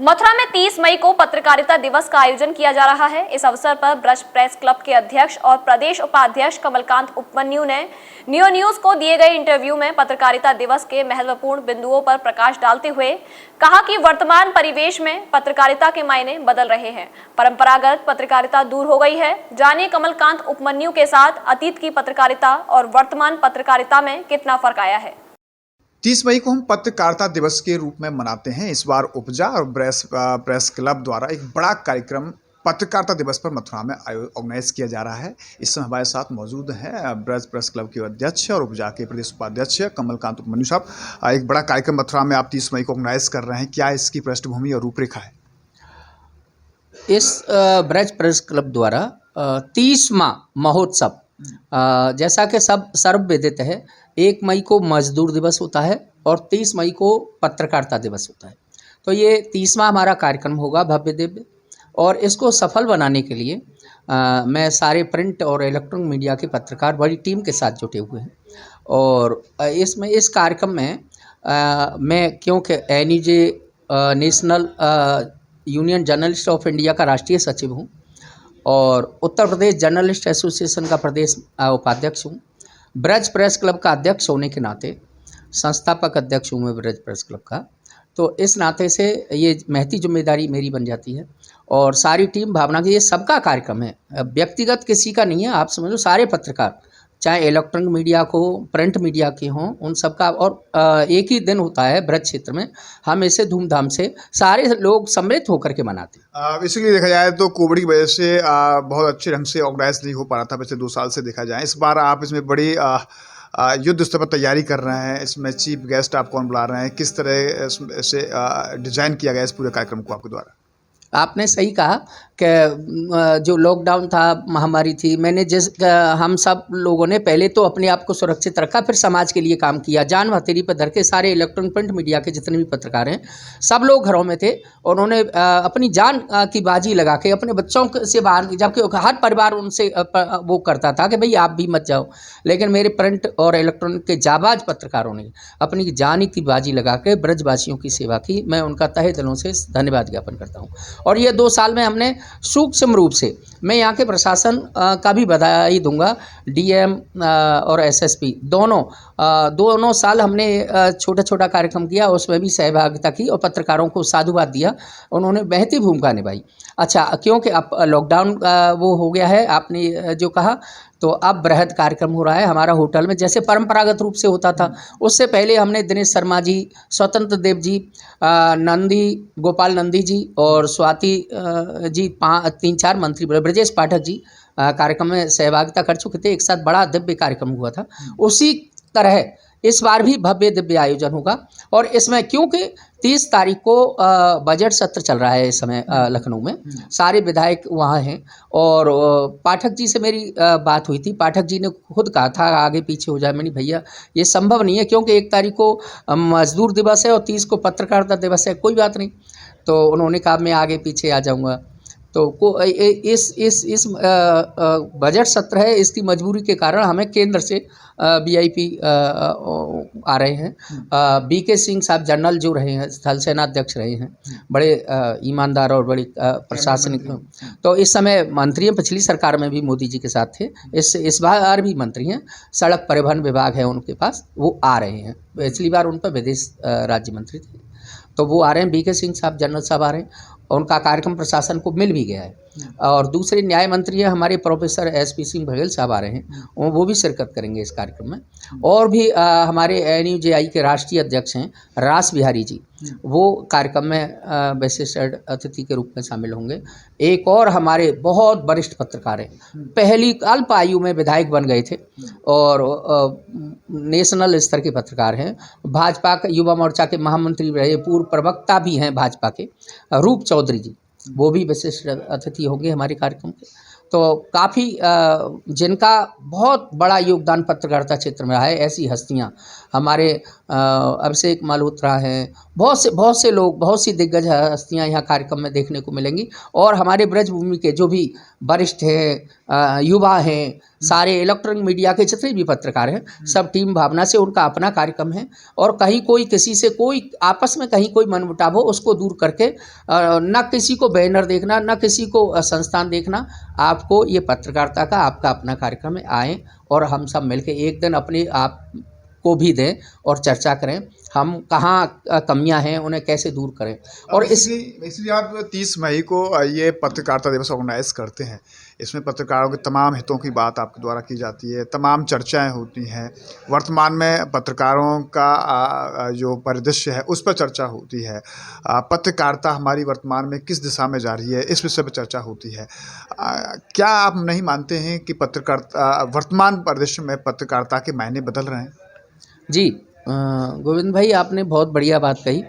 मथुरा में 30 मई को पत्रकारिता दिवस का आयोजन किया जा रहा है। इस अवसर पर ब्रज प्रेस क्लब के अध्यक्ष और प्रदेश उपाध्यक्ष कमलकांत उपमन्यु ने नियो न्यूज को दिए गए इंटरव्यू में पत्रकारिता दिवस के महत्वपूर्ण बिंदुओं पर प्रकाश डालते हुए कहा कि वर्तमान परिवेश में पत्रकारिता के मायने बदल रहे हैं। परंपरागत पत्रकारिता दूर हो गई है। जानिए कमलकांत उपमन्यु के साथ अतीत की पत्रकारिता और वर्तमान पत्रकारिता में कितना फर्क आया है। 30 मई को हम पत्रकारिता दिवस के रूप में मनाते हैं। इस बार उपजा और प्रेस क्लब द्वारा एक बड़ा कार्यक्रम पत्रकारिता दिवस पर मथुरा में ऑर्गेनाइज किया जा रहा है। इस समय हमारे साथ मौजूद हैं ब्रज प्रेस क्लब के अध्यक्ष और उपजा के प्रदेश उपाध्यक्ष कमलकांत उपमन्यु साहब। एक बड़ा कार्यक्रम मथुरा में आप 30 मई को ऑर्गेनाइज कर रहे हैं, क्या इसकी पृष्ठभूमि और रूपरेखा है? इस ब्रज प्रेस क्लब द्वारा 30वां महोत्सव, जैसा कि सब सर्वविदित है, 1 मई को मजदूर दिवस होता है और 30 मई को पत्रकारिता दिवस होता है। तो ये 30वां हमारा कार्यक्रम होगा भव्य दिव्य, और इसको सफल बनाने के लिए मैं सारे प्रिंट और इलेक्ट्रॉनिक मीडिया के पत्रकार बड़ी टीम के साथ जुटे हुए हैं। और इस कार्यक्रम में मैं, क्योंकि NUJ national union journalist of India का राष्ट्रीय सचिव हूँ और उत्तर प्रदेश जर्नलिस्ट एसोसिएशन का प्रदेश उपाध्यक्ष हूँ, ब्रज प्रेस क्लब का अध्यक्ष होने के नाते, संस्थापक अध्यक्ष हूँ मैं ब्रज प्रेस क्लब का, तो इस नाते से ये महती जिम्मेदारी मेरी बन जाती है। और सारी टीम भावना की, ये सबका कार्यक्रम है, व्यक्तिगत किसी का नहीं है। आप समझ लो, सारे पत्रकार, चाहे इलेक्ट्रॉनिक मीडिया को, प्रिंट मीडिया के हों, उन सबका। और एक ही दिन होता है ब्रज क्षेत्र में, हम इसे धूमधाम से सारे लोग सम्मिलित होकर के मनाते हैं। इसीलिए देखा जाए तो कोविड की वजह से बहुत अच्छे ढंग से ऑर्गेनाइज नहीं हो पा रहा था पिछले 2 साल से। देखा जाए इस बार आप इसमें बड़ी युद्ध स्तर पर तैयारी कर रहे हैं। इसमें चीफ गेस्ट आप कौन बुला रहे हैं, किस तरह से डिजाइन किया गया इस पूरे कार्यक्रम को आपके द्वारा? आपने सही कहा कि जो लॉकडाउन था, महामारी थी, हम सब लोगों ने पहले तो अपने आप को सुरक्षित रखा, फिर समाज के लिए काम किया। जान हथेली पर धर के सारे इलेक्ट्रॉनिक प्रिंट मीडिया के जितने भी पत्रकार हैं, सब लोग घरों में थे। उन्होंने अपनी जान की बाजी लगा के अपने बच्चों से बाहर, जबकि हर परिवार उनसे वो करता था कि भाई आप भी मत जाओ, लेकिन मेरे प्रिंट और इलेक्ट्रॉनिक के जाबाज पत्रकारों ने अपनी जान की बाजी लगा के ब्रजवासियों की सेवा की। मैं उनका तहे दिलों से धन्यवाद ज्ञापन करता हूँ। और ये 2 साल में हमने सूक्ष्म रूप से, मैं यहाँ के प्रशासन का भी बधाई दूंगा, DM और SSP दोनों साल हमने छोटा छोटा कार्यक्रम किया, उसमें भी सहभागिता की और पत्रकारों को साधुवाद दिया। उन्होंने महती भूमिका निभाई। अच्छा, क्योंकि अब लॉकडाउन वो हो गया है, आपने जो कहा, तो अब बृहद कार्यक्रम हो रहा है हमारा होटल में, जैसे परंपरागत रूप से होता था। उससे पहले हमने दिनेश शर्मा जी, स्वतंत्र देव जी, गोपाल नंदी जी और स्वाति जी, 3-4 मंत्री, ब्रजेश पाठक जी कार्यक्रम में सहभागिता कर चुके थे। एक साथ बड़ा दिव्य कार्यक्रम हुआ था। उसी तरह इस बार भी भव्य दिव्य आयोजन होगा। और इसमें क्योंकि 30 तारीख को बजट सत्र चल रहा है इस समय लखनऊ में, सारे विधायक वहाँ हैं। और पाठक जी से मेरी बात हुई थी। पाठक जी ने खुद कहा था आगे पीछे हो जाए। मैंने, भैया ये संभव नहीं है, क्योंकि 1 तारीख को मजदूर दिवस है और 30 को पत्रकारिता दिवस है, कोई बात नहीं। तो उन्होंने कहा मैं आगे पीछे आ जाऊँगा। तो इस बजट सत्र है, इसकी मजबूरी के कारण हमें केंद्र से VIP आ रहे हैं। BK सिंह साहब जनरल जो रहे हैं, थल सेना अध्यक्ष रहे हैं, बड़े ईमानदार और बड़ी प्रशासनिक। तो इस समय मंत्री हैं, पिछली सरकार में भी मोदी जी के साथ थे, इस बार भी मंत्री हैं। सड़क परिवहन विभाग है उनके पास, वो आ रहे हैं। पिछली बार उन पर विदेश राज्य मंत्री थे, तो वो आ रहे हैं। BK सिंह साहब जनरल साहब आ रहे हैं, उनका कार्यक्रम प्रशासन को मिल भी गया है। और दूसरे न्याय मंत्री हैं हमारे प्रोफेसर SP सिंह बघेल साहब आ रहे हैं, वो भी शिरकत करेंगे इस कार्यक्रम में। और भी हमारे NUJI के राष्ट्रीय अध्यक्ष हैं रास बिहारी जी, वो कार्यक्रम में विशिष्ट अतिथि के रूप में शामिल होंगे। एक और हमारे बहुत वरिष्ठ पत्रकार हैं, पहली अल्प आयु में विधायक बन गए थे और नेशनल स्तर के पत्रकार हैं। भाजपा के युवा मोर्चा के महामंत्री रहे, पूर्व प्रवक्ता भी हैं भाजपा के, रूप चौधरी जी, वो भी विशिष्ट अतिथि होंगे हमारे कार्यक्रम के। तो काफ़ी जिनका बहुत बड़ा योगदान पत्रकारिता क्षेत्र में रहा है, ऐसी हस्तियां हमारे अभिषेक मल्होत्रा हैं, बहुत से लोग, बहुत सी दिग्गज हस्तियां यहाँ कार्यक्रम में देखने को मिलेंगी। और हमारे ब्रजभूमि के जो भी वरिष्ठ हैं, युवा हैं, सारे इलेक्ट्रॉनिक मीडिया के जितने भी पत्रकार हैं सब टीम भावना से, उनका अपना कार्यक्रम है और कहीं कोई किसी से कोई आपस में कहीं कोई मनमुटाव हो उसको दूर करके न किसी को बैनर देखना न किसी को संस्थान देखना, आपको ये पत्रकारिता का आपका अपना कार्यक्रम है। आएँ और हम सब मिलके एक दिन अपने आप को भी दें और चर्चा करें हम कहाँ कमियां हैं उन्हें कैसे दूर करें। और इसलिए आप 30 मई को ये पत्रकारिता दिवस ऑर्गेनाइज करते हैं। इसमें पत्रकारों के तमाम हितों की बात आपके द्वारा की जाती है, तमाम चर्चाएं होती हैं, वर्तमान में पत्रकारों का जो परिदृश्य है उस पर चर्चा होती है, पत्रकारिता हमारी वर्तमान में किस दिशा में जा रही है इस विषय पर चर्चा होती है। क्या आप नहीं मानते हैं कि पत्रकारिता वर्तमान परिदृश्य में पत्रकारिता के मायने बदल रहे हैं? जी गोविंद भाई आपने बहुत बढ़िया बात कही।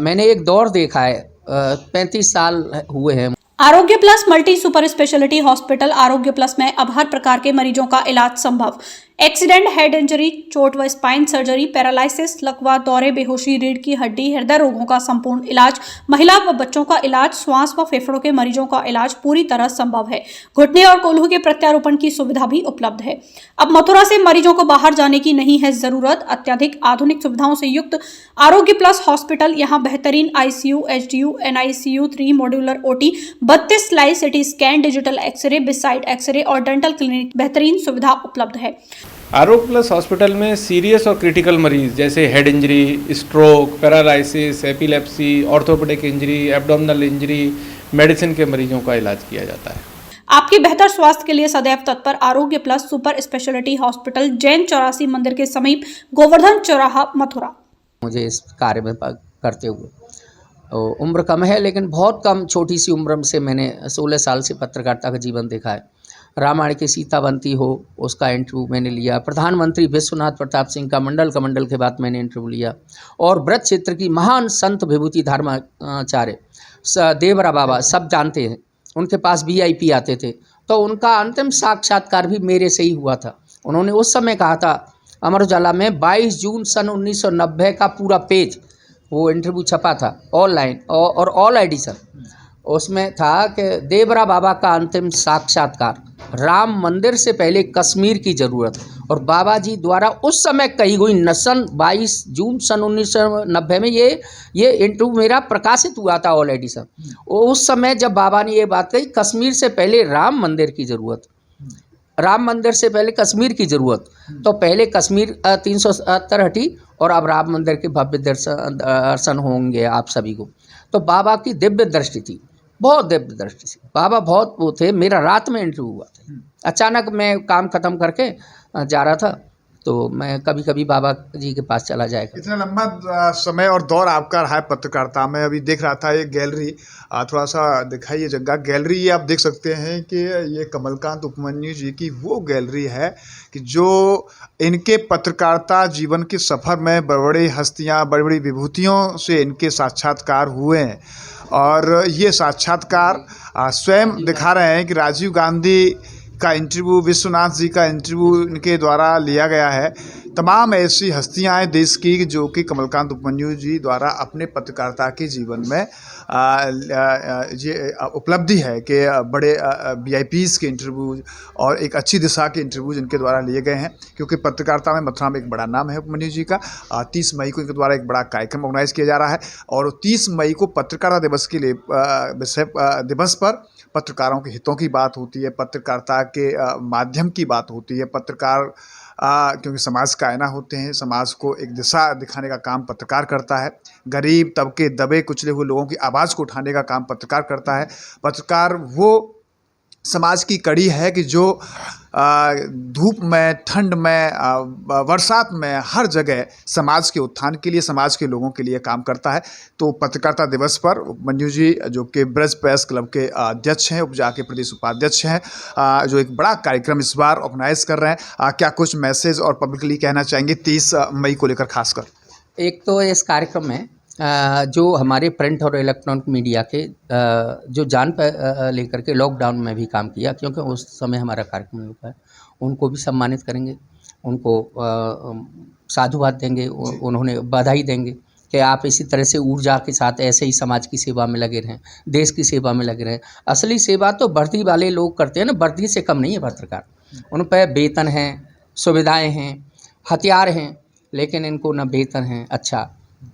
मैंने एक दौर देखा है, 35 साल हुए हैं। आरोग्य plus multi super speciality hospital आरोग्य प्लस में अब हर प्रकार के मरीजों का इलाज संभव। एक्सीडेंट, हेड इंजरी, चोट व स्पाइन सर्जरी, पैरालिसिस, लकवा, दौरे, बेहोशी, रीढ़ की हड्डी, हृदय रोगों का संपूर्ण इलाज, महिला व बच्चों का इलाज, श्वास व फेफड़ों के मरीजों का इलाज पूरी तरह संभव है। घुटने और कोल्हू के प्रत्यारोपण की सुविधा भी उपलब्ध है। अब मथुरा से मरीजों को बाहर जाने की नहीं है जरूरत। अत्याधिक आधुनिक सुविधाओं से युक्त आरोग्य प्लस हॉस्पिटल यहाँ बेहतरीन ICU, HDU, NICU, 3 modular OT, 32 slice CT scan, digital x-ray, bedside x-ray और डेंटल क्लिनिक बेहतरीन सुविधा उपलब्ध है। आरोग्य प्लस हॉस्पिटल में सीरियस और क्रिटिकल मरीज जैसे head injury, stroke, paralysis, epilepsy, orthopaedic injury, abdominal injury, medicine के मरीजों का इलाज किया जाता है। आपके बेहतर स्वास्थ्य के लिए सदैव तत्पर आरोग्य plus super speciality hospital, Jain 84 मंदिर के समीप, गोवर्धन चौराहा, मथुरा। मुझे इस कार्य में करते हुए उम्र कम है लेकिन बहुत कम छोटी सी उम्र से मैंने 16 साल से पत्रकारिता का जीवन देखा है। रामायण की सीतावंती हो उसका इंटरव्यू मैंने लिया, प्रधानमंत्री विश्वनाथ प्रताप सिंह का मंडल के बाद मैंने इंटरव्यू लिया और ब्रज क्षेत्र की महान संत विभूति धर्माचार्य देवरा बाबा सब जानते हैं, उनके पास VIP आते थे तो उनका अंतिम साक्षात्कार भी मेरे से ही हुआ था। उन्होंने उस समय कहा था, अमर उजाला में 22 जून सन 1990 का पूरा पेज वो इंटरव्यू छपा था ऑनलाइन और ऑल एडिशन, उसमें था कि देवरा बाबा का अंतिम साक्षात्कार, राम मंदिर से पहले कश्मीर की ज़रूरत, और बाबा जी द्वारा उस समय कही गई सन 22 जून सन 1990 में ये इंटरव्यू मेरा प्रकाशित हुआ था ऑल एडिशन। उस समय जब बाबा ने ये बात कही, कश्मीर से पहले राम मंदिर की ज़रूरत, राम मंदिर से पहले कश्मीर की ज़रूरत, तो पहले कश्मीर 370 हटी और अब राम मंदिर के भव्य दर्शन होंगे आप सभी को। तो बाबा की दिव्य दृष्टि थी, बहुत दिव्य दृष्टि थी, बाबा बहुत वो थे। मेरा रात में इंटरव्यू हुआ था, अचानक मैं काम ख़त्म करके जा रहा था तो मैं कभी कभी बाबा जी के पास चला जाएगा। इतना लंबा समय और दौर आपका रहा है पत्रकारिता में। अभी देख रहा था ये गैलरी, थोड़ा सा दिखाइए जगह। गैलरी ये आप देख सकते हैं कि ये कमलकांत उपमन्यु जी की वो गैलरी है कि जो इनके पत्रकारिता जीवन के सफ़र में बड़ी बड़ी हस्तियाँ, बड़ी बड़ी विभूतियों से इनके साक्षात्कार हुए हैं और ये साक्षात्कार स्वयं दिखा रहे हैं कि राजीव गांधी का इंटरव्यू, विश्वनाथ जी का इंटरव्यू इनके द्वारा लिया गया है। तमाम ऐसी हस्तियां हैं देश की जो कि कमलकांत उपमन्यु जी द्वारा अपने पत्रकारिता के जीवन में ये उपलब्धि है कि बड़े VIPs के इंटरव्यू और एक अच्छी दिशा के इंटरव्यू जिनके द्वारा लिए गए हैं, क्योंकि पत्रकारिता में मथुरा में एक बड़ा नाम है उपमन्यु जी का। 30 मई को इनके द्वारा एक बड़ा कार्यक्रम ऑर्गेनाइज किया जा रहा है और 30 मई को पत्रकारिता दिवस के लिए दिवस पर पत्रकारों के हितों की बात होती है, पत्रकारिता के माध्यम की बात होती है। पत्रकार क्योंकि समाज का आईना होते हैं, समाज को एक दिशा दिखाने का काम पत्रकार करता है। गरीब तबके, दबे कुचले हुए लोगों की आवाज़ को उठाने का काम पत्रकार करता है। पत्रकार वो समाज की कड़ी है कि जो धूप में, ठंड में, बरसात में, हर जगह समाज के उत्थान के लिए, समाज के लोगों के लिए काम करता है। तो पत्रकारिता दिवस पर उपमन्यु जी जो कि ब्रज प्रेस क्लब के अध्यक्ष हैं, उपजा के प्रदेश उपाध्यक्ष हैं, जो एक बड़ा कार्यक्रम इस बार ऑर्गेनाइज कर रहे हैं, क्या कुछ मैसेज और पब्लिकली कहना चाहेंगे 30 मई को लेकर खासकर? एक तो इस कार्यक्रम में जो हमारे प्रिंट और इलेक्ट्रॉनिक मीडिया के जो जान पर लेकर के लॉकडाउन में भी काम किया, क्योंकि उस समय हमारा कार्यक्रम रुका है, उनको भी सम्मानित करेंगे, उनको साधुवाद देंगे, उन्होंने बधाई देंगे कि आप इसी तरह से ऊर्जा के साथ ऐसे ही समाज की सेवा में लगे रहें, देश की सेवा में लगे रहें। असली सेवा तो वर्दी वाले लोग करते हैं ना, वर्दी से कम नहीं है पत्रकार। उन पर वेतन है, सुविधाएं हैं, हथियार हैं, लेकिन इनको न वेतन है अच्छा,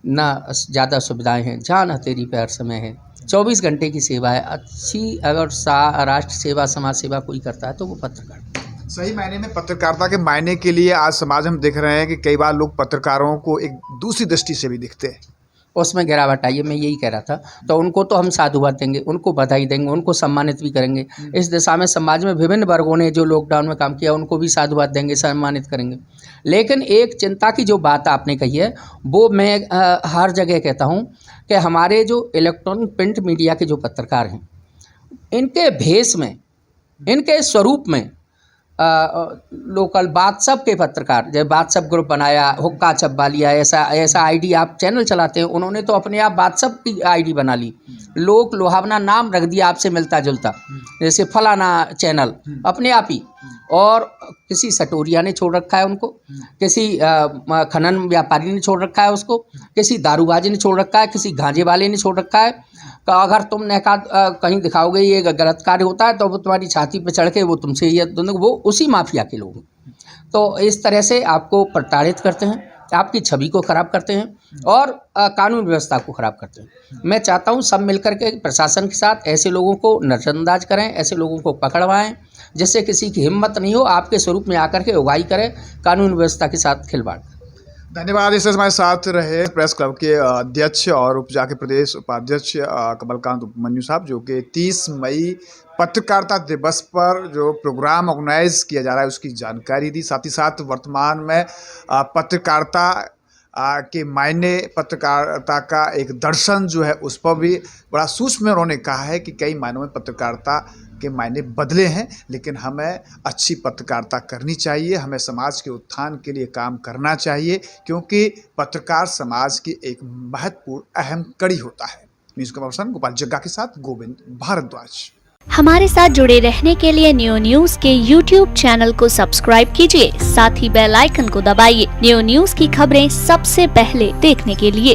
न ज़्यादा सुविधाएं हैं। जान हथेली पे हर समय है, 24 घंटे की सेवा है। अच्छी अगर राष्ट्र सेवा, समाज सेवा कोई करता है तो वो पत्रकार। सही मायने में पत्रकारिता के मायने के लिए आज समाज हम देख रहे हैं कि कई बार लोग पत्रकारों को एक दूसरी दृष्टि से भी दिखते हैं। उसमें गिरावट आई है, मैं यही कह रहा था। तो उनको तो हम साधुवाद देंगे, उनको बधाई देंगे, उनको सम्मानित भी करेंगे। इस दिशा में समाज में विभिन्न वर्गों ने जो लॉकडाउन में काम किया उनको भी साधुवाद देंगे, सम्मानित करेंगे। लेकिन एक चिंता की जो बात आपने कही है वो मैं हर जगह कहता हूँ कि हमारे जो इलेक्ट्रॉनिक प्रिंट मीडिया के जो पत्रकार हैं, इनके भेष में, इनके स्वरूप में लोकल व्हाट्सअप के पत्रकार, जब व्हाट्सअप ग्रुप बनाया, हुक्का चब्बा लिया, ऐसा आईडी आप चैनल चलाते हैं, उन्होंने तो अपने आप व्हाट्सअप की आईडी बना ली, लोक लुहावना नाम रख दिया आपसे मिलता जुलता, जैसे फलाना चैनल अपने आप ही। और किसी सटोरिया ने छोड़ रखा है उनको, किसी खनन व्यापारी ने छोड़ रखा है उसको, किसी दारूबाजी ने छोड़ रखा है, किसी गांजे वाले ने छोड़ रखा है। तो अगर तुमने कहीं दिखाओगे ये गलत कार्य होता है तो वो तुम्हारी छाती पे चढ़ के वो तुमसे ये वो उसी माफिया के लोग हैं। तो इस तरह से आपको प्रताड़ित करते हैं, आपकी छवि को ख़राब करते हैं और कानून व्यवस्था को ख़राब करते हैं। मैं चाहता हूँ सब मिलकर के प्रशासन के साथ ऐसे लोगों को नज़रअंदाज करें, ऐसे लोगों को पकड़वाएं जिससे किसी की हिम्मत नहीं हो आपके स्वरूप में आकर के उगाई करे, कानून व्यवस्था के साथ खिलवाड़। धन्यवाद। इस हमारे साथ रहे प्रेस क्लब के अध्यक्ष और उपजा के प्रदेश उपाध्यक्ष कमलकांत उपमन्यु साहब, जो कि 30 मई पत्रकारिता दिवस पर जो प्रोग्राम ऑर्गेनाइज किया जा रहा है उसकी जानकारी दी। साथ ही साथ वर्तमान में पत्रकारिता के मायने, पत्रकारिता का एक दर्शन जो है उस पर भी बड़ा सूक्ष्म उन्होंने कहा है कि कई मायनों में पत्रकारिता के मायने बदले हैं, लेकिन हमें अच्छी पत्रकारिता करनी चाहिए, हमें समाज के उत्थान के लिए काम करना चाहिए, क्योंकि पत्रकार समाज की एक महत्वपूर्ण अहम कड़ी होता है। न्यूज़ कमर्शन गोपाल जग्गा के साथ गोविंद भारद्वाज। हमारे साथ जुड़े रहने के लिए न्यू न्यूज के YouTube चैनल को सब्सक्राइब कीजिए, साथ ही बेल आइकन को दबाइए न्यू न्यूज की खबरें सबसे पहले देखने के लिए।